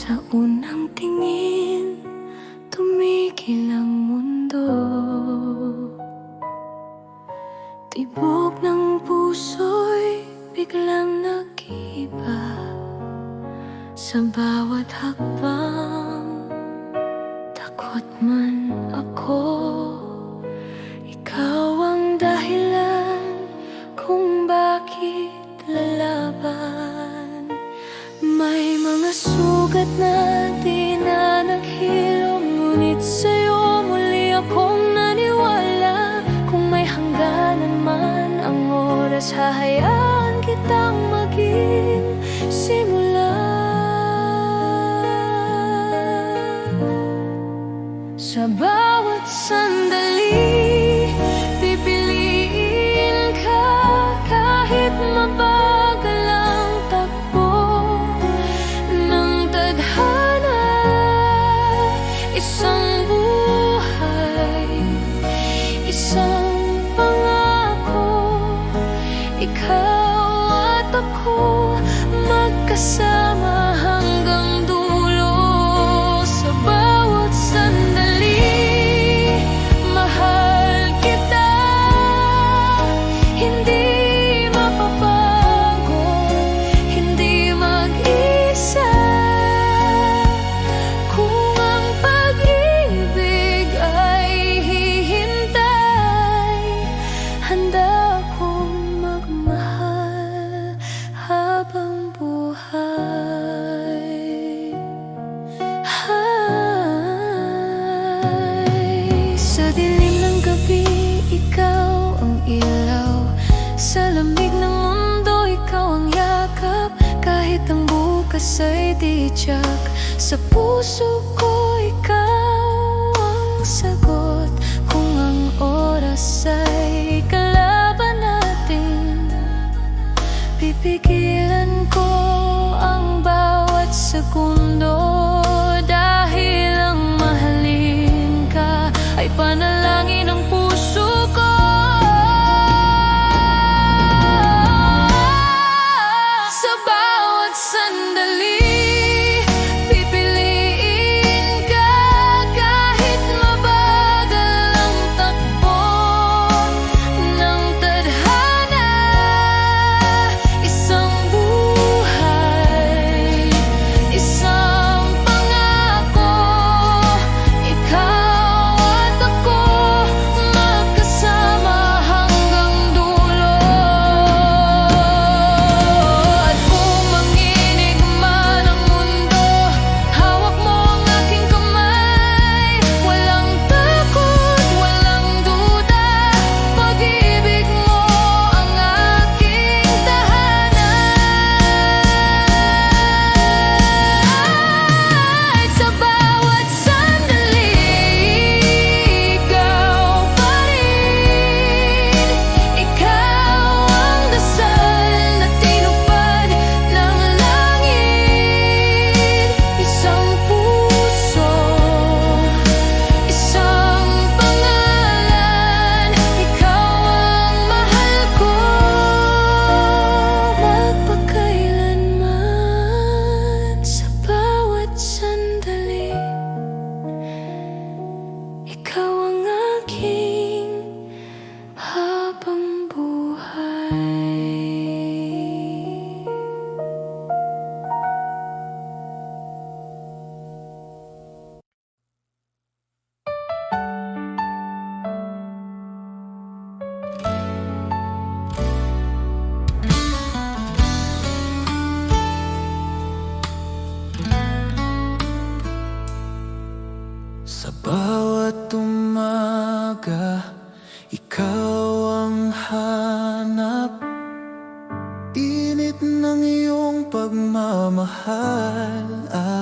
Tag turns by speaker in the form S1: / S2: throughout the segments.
S1: Sa unang tingin, tumigil ang mundo. Tibok ng puso'y biglang nag-iba. Sa bawat hakbang, takot man ako. Ikaw ang dahilan kung bakit lalaban. May mga sugat na di na naghilom, ngunit sa'yo muli akong naniwala. Kung may hangganan man ang oras, hahayaan kitang maging simula. Sa bawat sandali, pipiliin ka kahit mabagal ang takbo ng tadhana. Isang buhay, isang pangako, ikaw at ako magkasama hanggang dulo. Sa bawat sandali, mahal kita, hindi mapapago, hindi mag-isa. Kung ang pag-ibig ay hihintay, handa akong magmahal habang buhay. Sa dilim ng gabi, ikaw ang ilaw. Sa lamig ng mundo, ikaw ang yakap. Kahit ang bukas ay di tiyak, sa puso ko ikaw ang sagot. Kung ang oras ay kalaban natin, pipigilan ko ang bawat segundo. Dahil ang mahalin ka ay panalangin ng puso ko. Sa bawat sandali, pipiliin ka kahit mabagal ang takbo ng tadhana. Isang buhay, isang pangako, ikaw at ako magkasama hanggang dulo. At kung manginig man ang mundo, hawak mo ang aking kamay. Walang takot, walang duda, pag-ibig mo ang aking tahanan. Sa bawat sandali, ikaw pa rin. Ikaw ang dasal na tinupad ng langit. Isang puso, isang pangalan, ikaw ang mahal ko magpakailanman. Sa bawat sandali, ikaw ang aking habang buhay.
S2: Sa bawat umaga, ikaw ang hanap. Init ng iyong pagmamahal,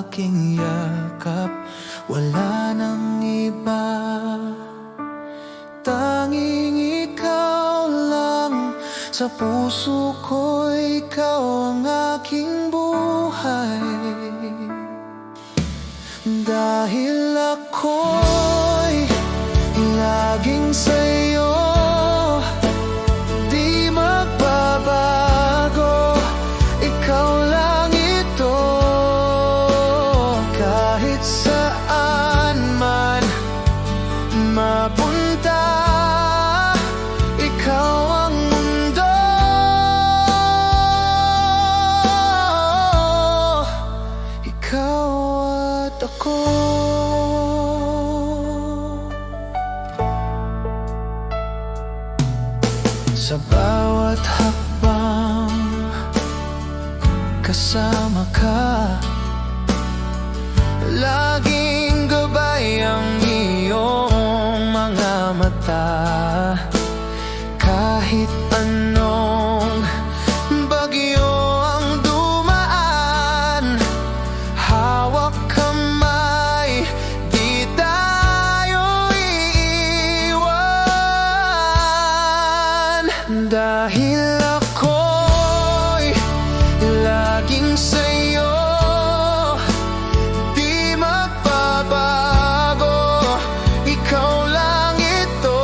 S2: aking yakap. Wala nang iba, tanging ikaw lang. Sa puso ko, ikaw ang aking buhay. Dahil ako'y laging sa'yo, di magbabago. Ikaw lang ito. kasama ka. Laging gabay ang iyong mga mata. Kahit anong bagyo ang dumaan, hawak kamay, di tayo iiwan. Dahil ako'y laging sa'yo, di magbabago, ikaw lang ito.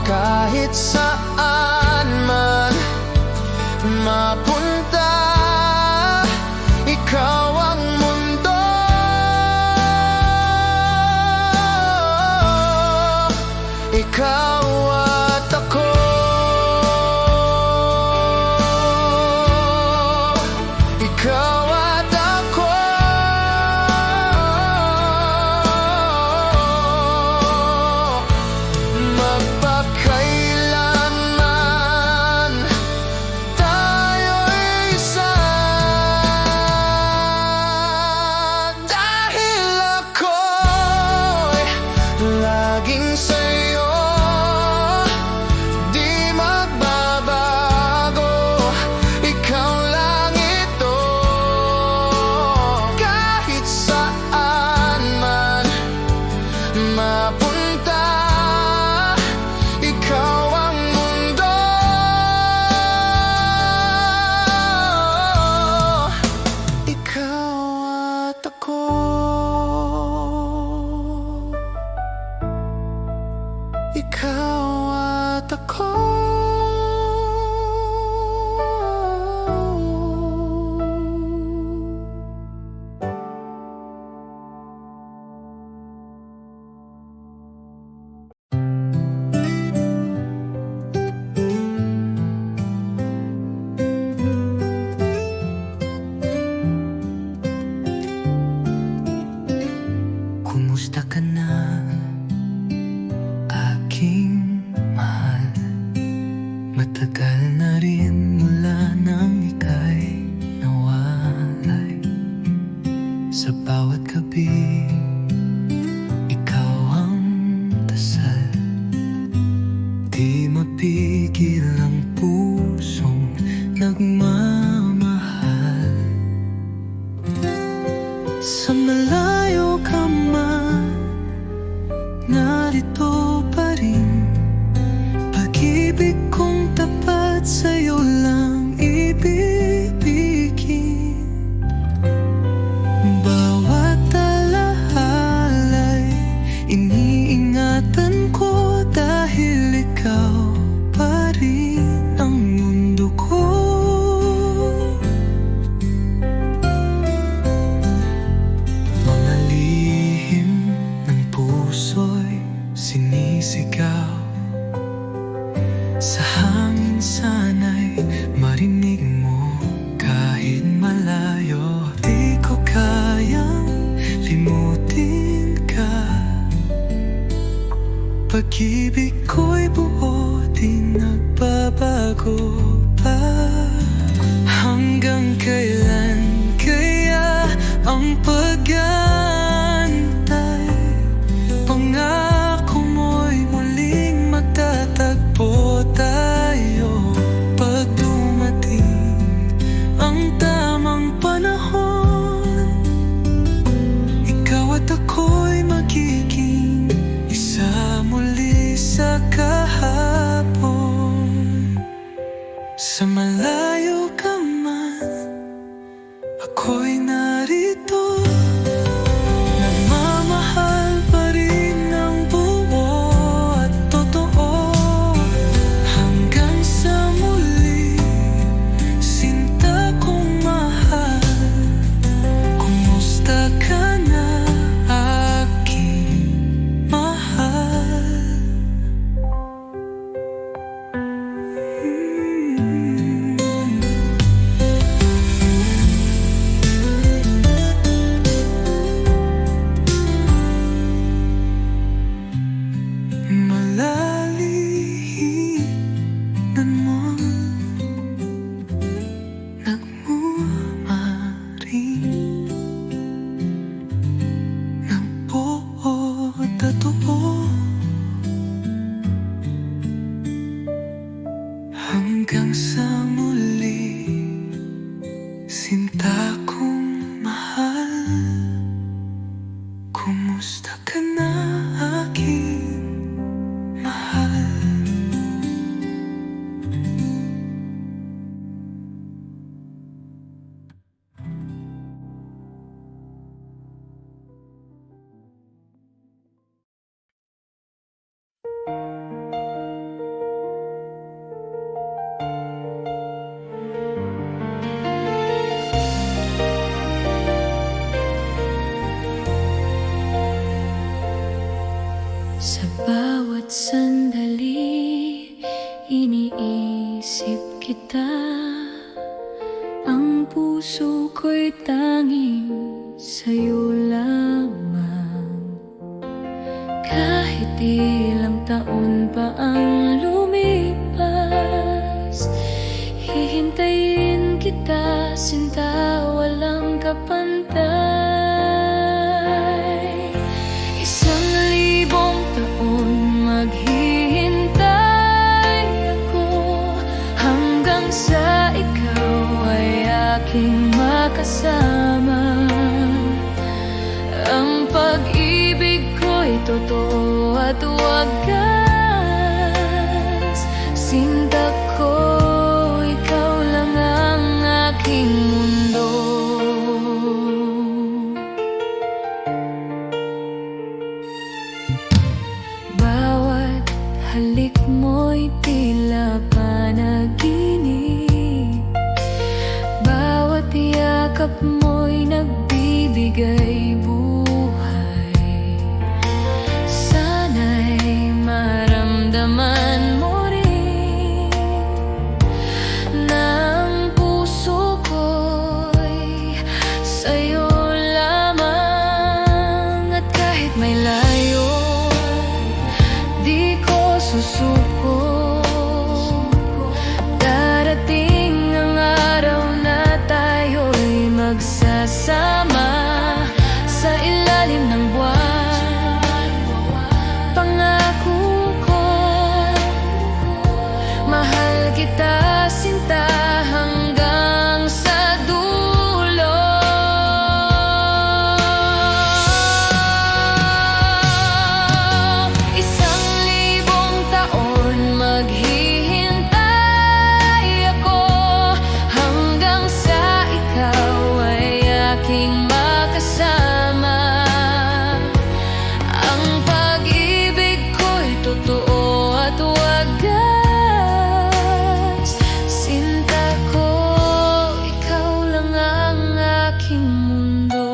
S2: Kahit saan man mapunta, ikaw ang mundo. Ikaw at ako. Ikaw at ako. Magpakailanman tayo'y isa. Dahil ako'y laging sa'yo, di magbabago, ikaw lang ito. Kahit saan man mapunta, ikaw ang mundo. Ikaw at ako. Ikaw at ako. Kumusta ka na, aking mahal? Matagal na rin mula nang ika'y nawalay. Sa bawat gabi, ikaw ang dasal. Di mapigil ang pusong nagmamahal. Sa malayo ka man, narito pa rin. Pag-ibig kong tapat sa'yo lang ibibigin. Bawat alahalay iniingatan ko, dahil ikaw pa rin ang mundo ko. Mga lihim ng puso'y sinisigaw. Sa hangin sana'y marinig mo, kahit malayo. Di ko kayang limutin ka. Pag-ibig ko'y buo, di nagbabago pa. Hanggang kailan kaya ang pag-aantay? Pangako mo'y muling magtatagpo tayo. Pag dumating ang tamang panahon, ikaw at ako'y magiging isa muli sa kahapon. Sa malayo ka man, ako'y narito. Nagmamahal pa rin ng buo at totoo. Hanggang sa muli, sinta kong mahal. Kumusta ka na, aking mahal? Sinta kong mahal, kumusta ka na aking mahal?
S1: Sa bawat sandali, iniisip kita. Ang puso ko'y tanging sa'yo lamang. Kahit ilang taon pa ang lumipas, hihintayin kita, sinta, walang kapantay. 1,000 taon maghihintay ako, hanggang sa ikaw ay aking makasama. Ang pag-ibig ko'y totoo at wagas. Sinta ko, ikaw lang ang aking mundo. Bawat halik mo'y tila panaginip, bawat yakap mo'y nagbibigay buhay. Sana'y maramdaman mo rin na ang puso ko'y sa'yo lamang. At kahit may layo, di ko susuko. Darating ang araw na tayo'y magsasama sa ilalim ng buwan. Pangako ko, mahal kita, sinta, hanggang sa dulo. 1,000 taon maghihintay ako, hanggang sa ikaw ay aking makasama. Ang pag-ibig ko'y totoo at wagas. Sinta ko, ikaw lang ang aking mundo.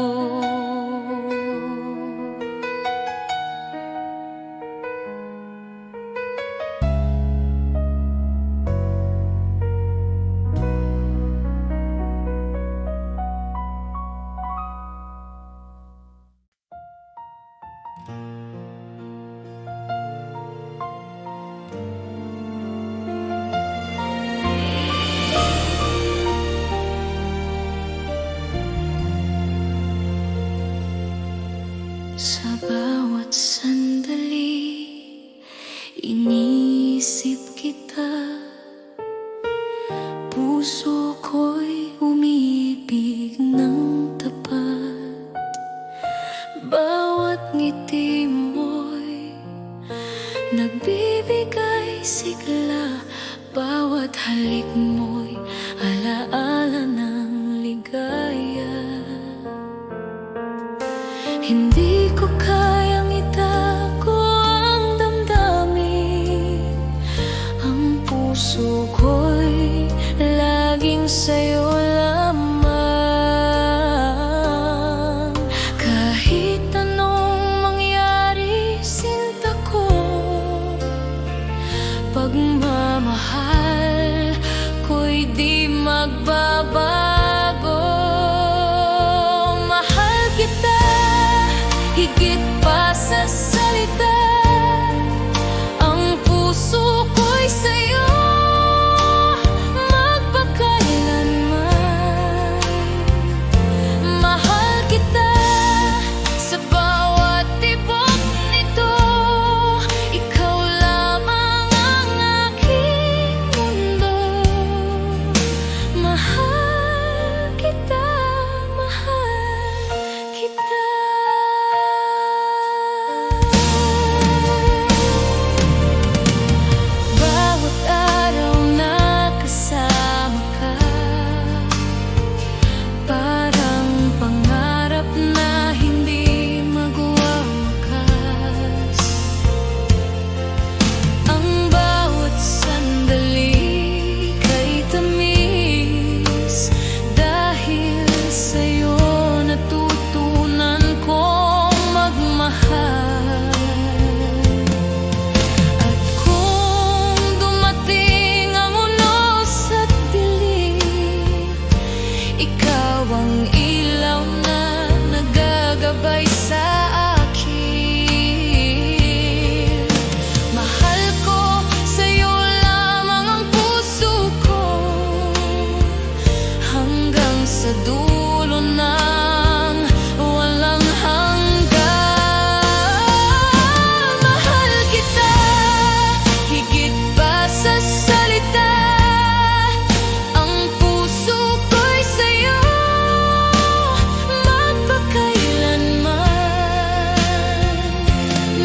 S1: Sa bawat sandali, iniisip kita. Puso ko'y umiibig ng tapat. Bawat ngiti mo'y nagbibigay sigla, bawat halik mo'y alaala ng ligaya. Hindi ko kayang itago ang damdamin. Ang puso ko'y laging sa'yo lamang. Kahit anong mangyari, sinta ko, pagmamahal ko'y di magbabago. Mahal kita, ikaw ang ilaw na nagagabay sa akin. Mahal ko, sa'yo lamang ang puso ko, hanggang sa dulo ng walang hanggan. Mahal kita, higit pa sa salita. Ang puso ko'y sa'yo, magpakailanman.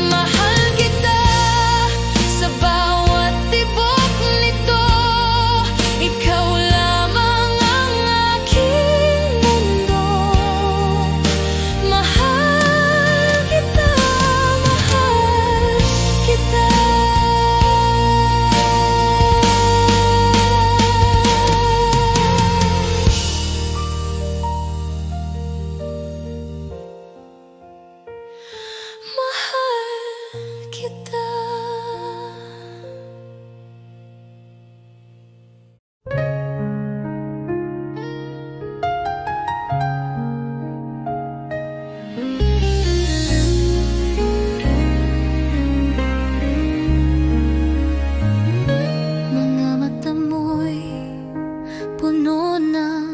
S1: Mahal kita, sa bawat tibok nito, ikaw lamang ang aking mundo. Mahal kita, mahal kita. Mahal kita. Mga mata mo'y puno ng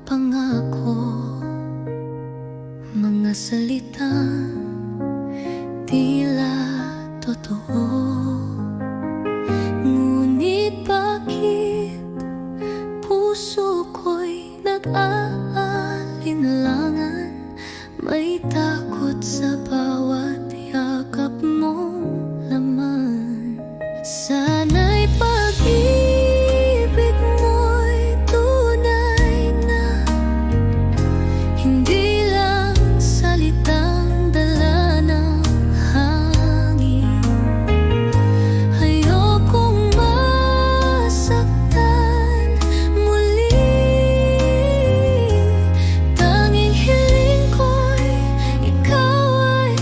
S1: pangako, mga salitang tila totoo. Ngunit bakit puso ko'y nag-aalinlangan? May takot sa bawat yakap mong laman. Sana'y pag-ibig mo'y tunay na, hindi lang salitang dala ng hangin. Ayokong masaktan muli, tanging hiling ko'y ikaw ay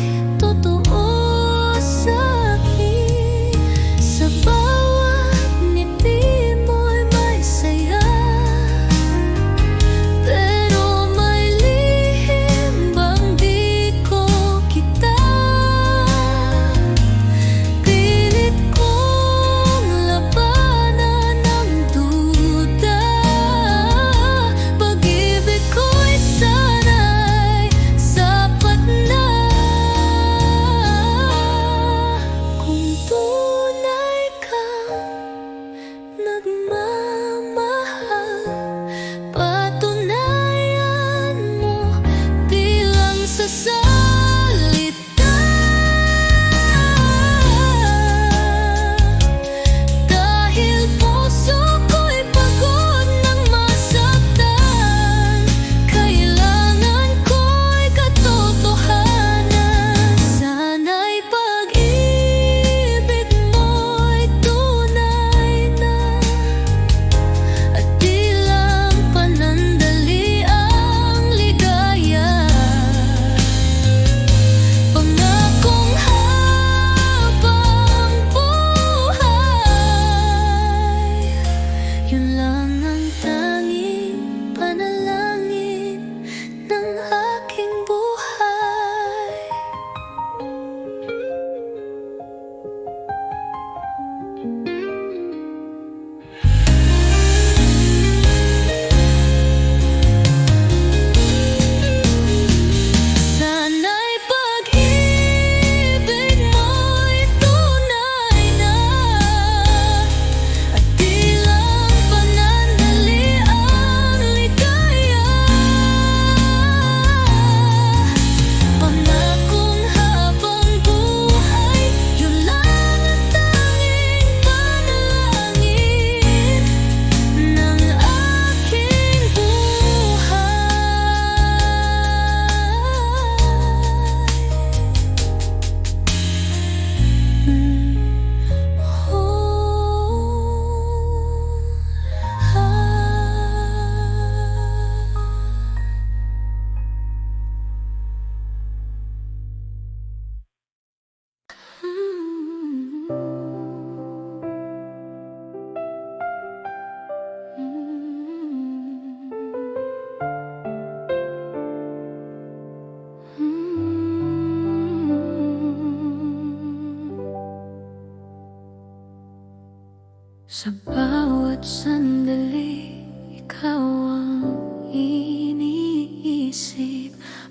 S1: Sa bawat sandali, ikaw ang iniisip.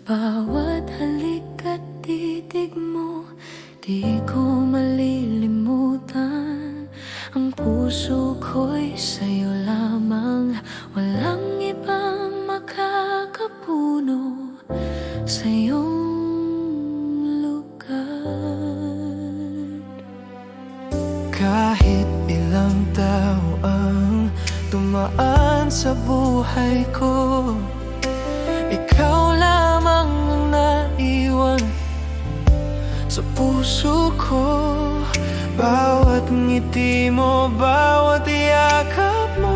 S1: Bawat halik at titig mo, di ko malilimutan. Ang puso ko'y sa'yo lamang, walang ibang makakapuno sa iyong lugar.
S2: Kahit ilang tao ang tumaan sa buhay ko, ikaw lamang ang naiwan sa puso ko. Bawat ngiti mo, bawat yakap mo,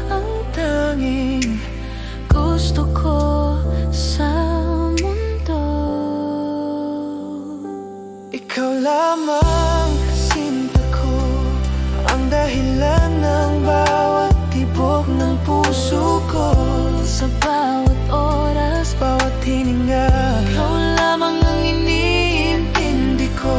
S1: Ang tanging gusto ko sa mundo.
S2: ikaw lamang sinta ko, ang dahilan ng bawat tibok ng puso ko.
S1: Sa bawat oras,
S2: Bawat hininga,
S1: ikaw lamang ang iniintindi ko.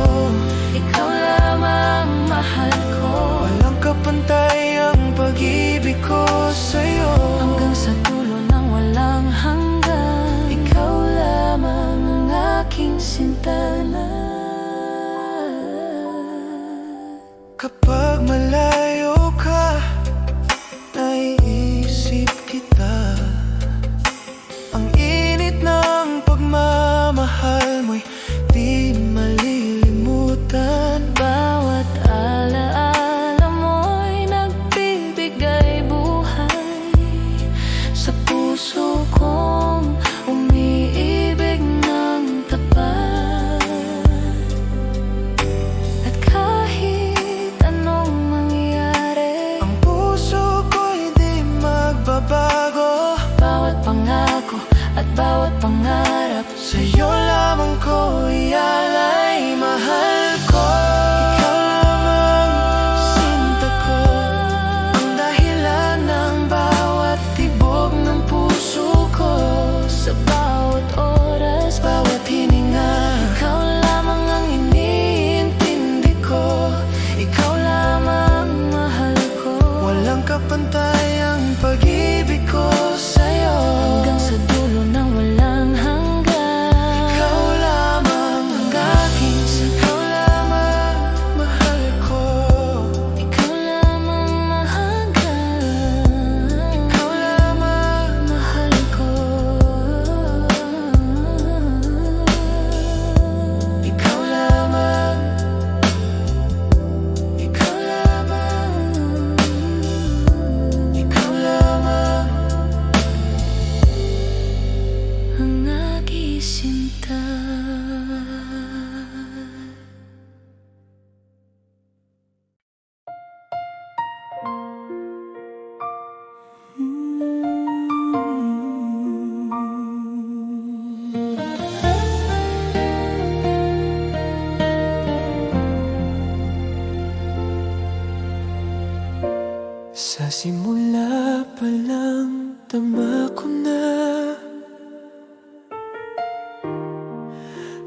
S1: Ikaw lamang mahal ko.
S2: walang kapantay ang pag-ibig ko sa'yo.
S1: Hanggang sa dulo ng walang hanggan, ikaw lamang ang aking sintana.
S2: Kapag malayo ka, naiisip kita. Ang init ng pagmamahal mo'y di malilimutan.
S1: Bawat alaala mo'y nagbibigay buhay sa puso kong umiibig ng tapat. At kahit anong mangyari,
S2: Ang puso ko'y di magbabago.
S1: bawat pangako at bawat pangarap,
S2: Sa'yo lamang ko ialay, mahal ko. Ikaw lamang sinta ko, ang dahilan ng bawat tibok ng puso ko.
S1: sa bawat oras, bawat hininga, ikaw lamang ang iniintindi ko. Ikaw lamang mahal ko.
S2: Walang kapantay ang pag-ibig ko sa'yo.
S1: Hanggang sa dulo ng walang hanggan,
S2: Ikaw lamang ang aking, ikaw lamang mahal ko.
S1: ikaw lamang mahanggan.
S2: Ikaw lamang,
S1: Mahal ko.
S2: ikaw lamang, ikaw lamang, ikaw lamang.
S1: Ang aking sinta.
S2: Sa simula pa lang, tama ko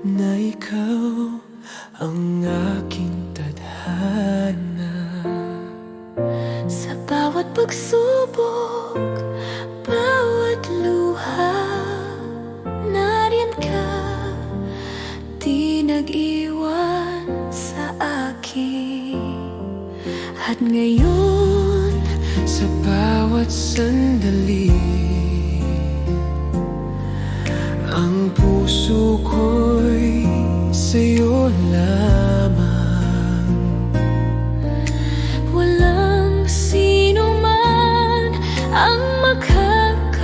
S2: na ikaw ang aking tadhana.
S1: Sa bawat pagsubok, bawat luha, nariyan ka, di nag-iwan sa akin. At ngayon,
S2: Sa bawat sandali, ang puso ko'y sa'yo lamang.
S1: walang sino man ang makakabalik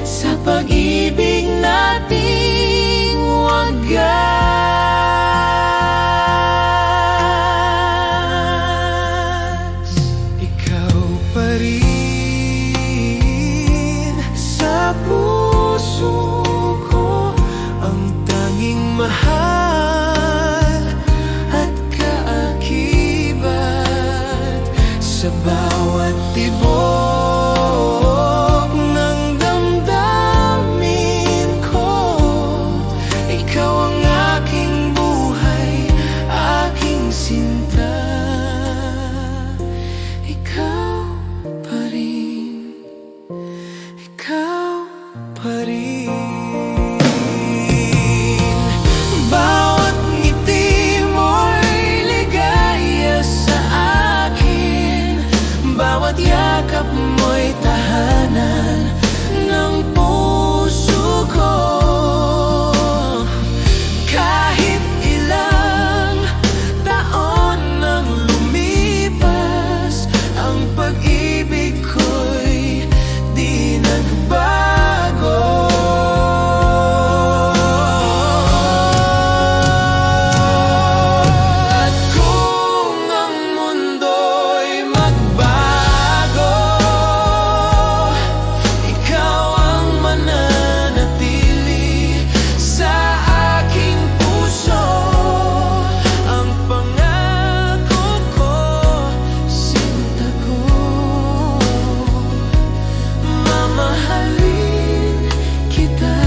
S2: Sa pag-ibig nating wagas, ikaw pa rin. pa rin. Bawat ngiti mo'y ligaya sa akin, bawat yakap mo'y tahanan ng puso ko. Kahit ilang taon nang lumipas, ang pag-ibig ko'y di nagbago. At kung ang mundo'y magbago, ikaw ang mananatili sa aking puso. Ang pangako ko, sinta ko, mamahalin kita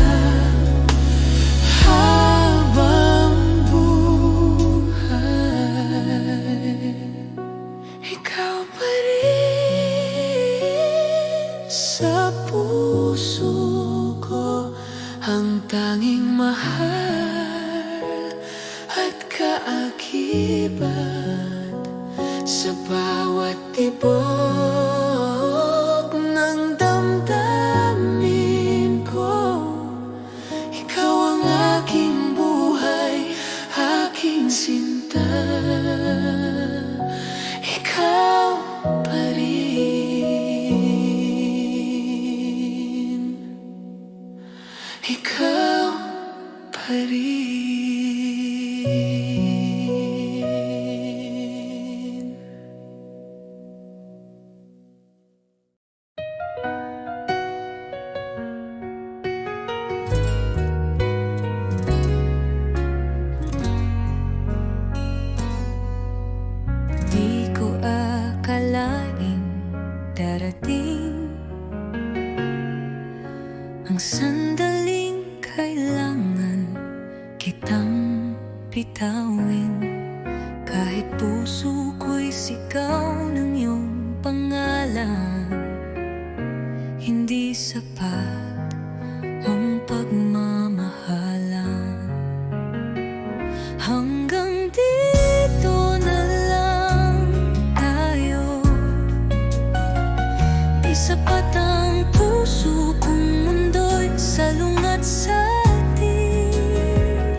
S2: habang buhay. Ikaw pa rin sa puso ko, ang tanging mahal at kaakibat sa bawat tibok ng damdamin ko. Ikaw ang aking buhay, aking sinta. Ikaw pa rin. Ikaw pa rin.
S1: Di ko akalaing darating ang sandaling kailangan kitang bitawin. Kahit puso ko'y sigaw ng iyong pangalan, hindi sapat ang pagmamahalan. Hanggang dito na lang tayo. Di sapat ang puso kung mundo'y salungat sa atin.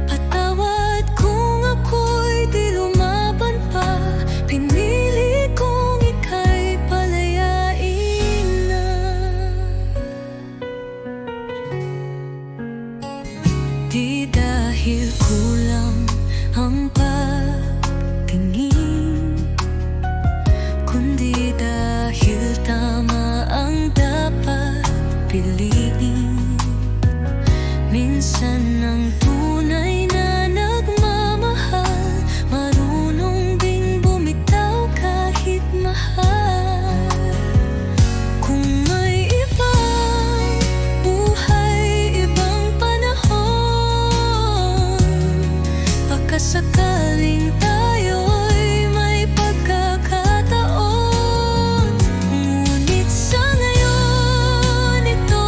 S1: Patawad kung ako'y di lumaban pa, pinili kong ika'y palayain na. Di dahil kulang ang pagtingin, kundi dahil tama ang dapat piliin. Minsan ang tunay na nagmamahal, marunong ding bumitaw kahit mahal. Kung may ibang buhay, ibang panahon, baka sakaling tayo'y may pagkakataon. Ngunit sa ngayon, ito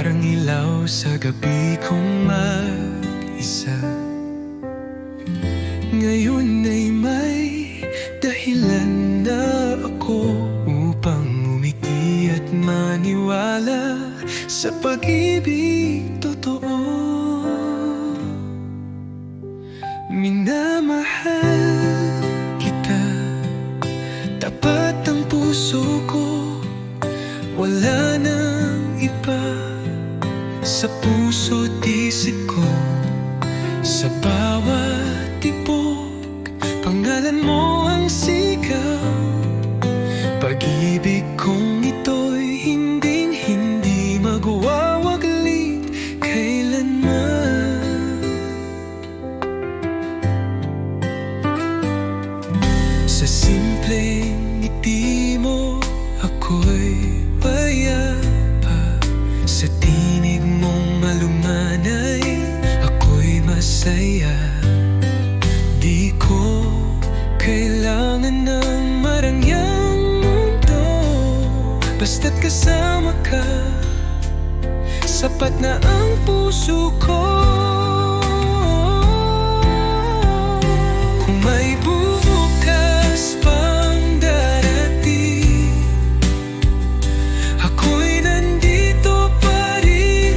S2: parang ilaw sa gabi kong mag-isa. Ngayon ay may dahilan na ako upang umiti at maniwala sa pag-ibig totoo. Minamahal kita, tapat ang puso ko, wala nang iba sa puso't isip ko. Sa bawat tibok, pangalan mo ang sigaw. Pag-ibig kong ito'y hinding-hindi magwawaglit kailanman. Sa simpleng ngiti mo, ako'y payapa. Sa tinig mong malumanay, ako'y masaya. Di ko kailangan ng marangyang mundo, basta't kasama ka, sapat na ang puso ko. Kung may bukas pang darating, ako'y nandito pa rin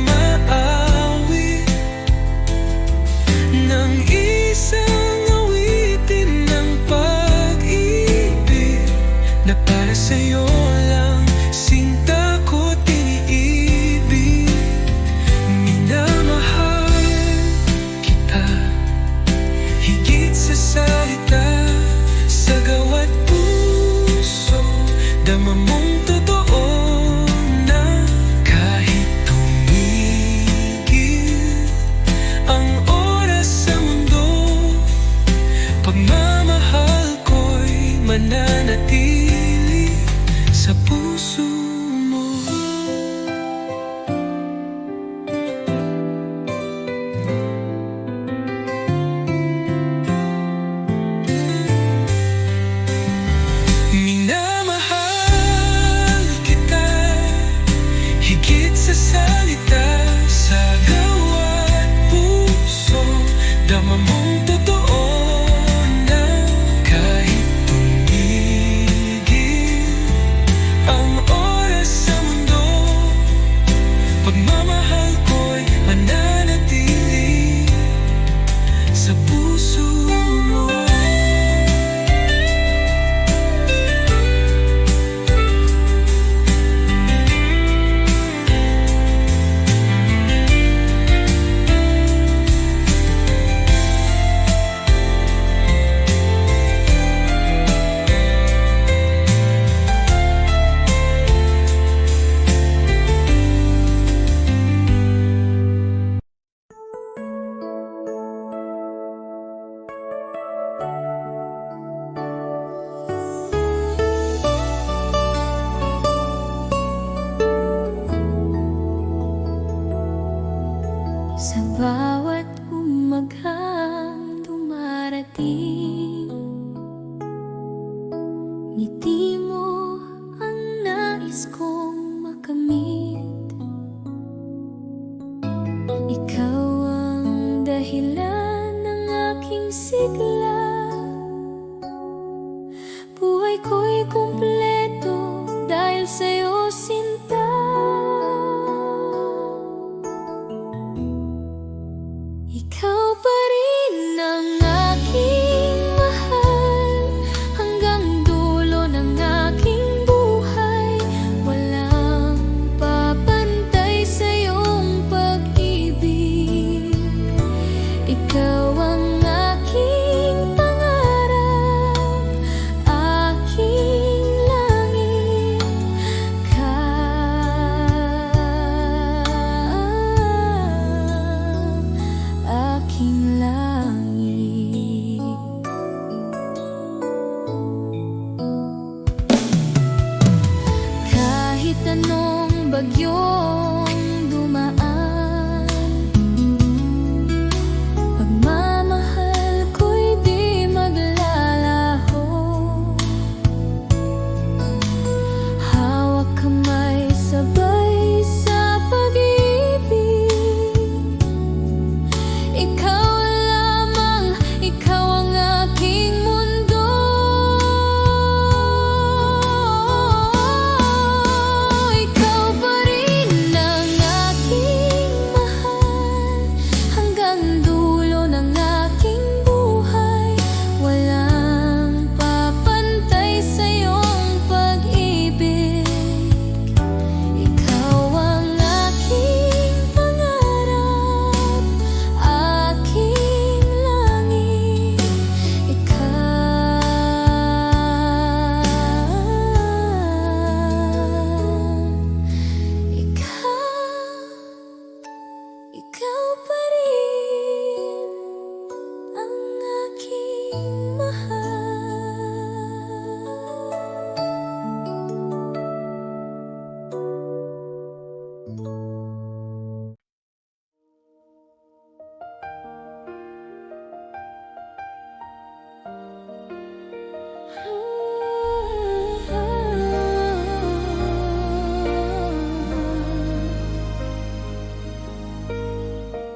S2: umaawit ng isang awitin ng pag-ibig na para sa'yo lang, sinta ko tiniibig. Minamahal kita, higit sa salita, sa gawat puso, dama mong totoo na kahit tumigil ang oras sa mundo, pagmamahal ko'y mananatili sa puso mo. Minamahal kita, higit sa salita, sa gawat puso, dama mong totoo na kahit tumigil ang oras sa mundo, pagmamahal ko'y mananatili sa puso mo.
S1: Sa bawat umaghang dumarating, ngiti mo ang nais kong makamit. Ikaw ang dahilan ng aking sigla, buhay ko'y kumpleto dahil sa'yo, sinta. Ikaw pa rin ang aking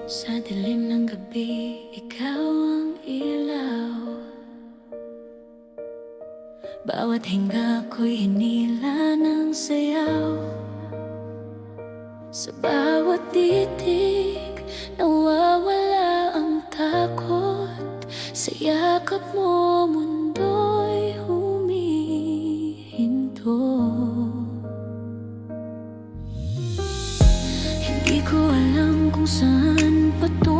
S1: Sa dilim ng gabi, ikaw ang ilaw. Bawat hinga ko'y hinila ng sayaw. Sa bawat titig, nawawala ang takot. Sa yakap mo, mundo'y humihinto. Hindi ko alam kung saan patungo.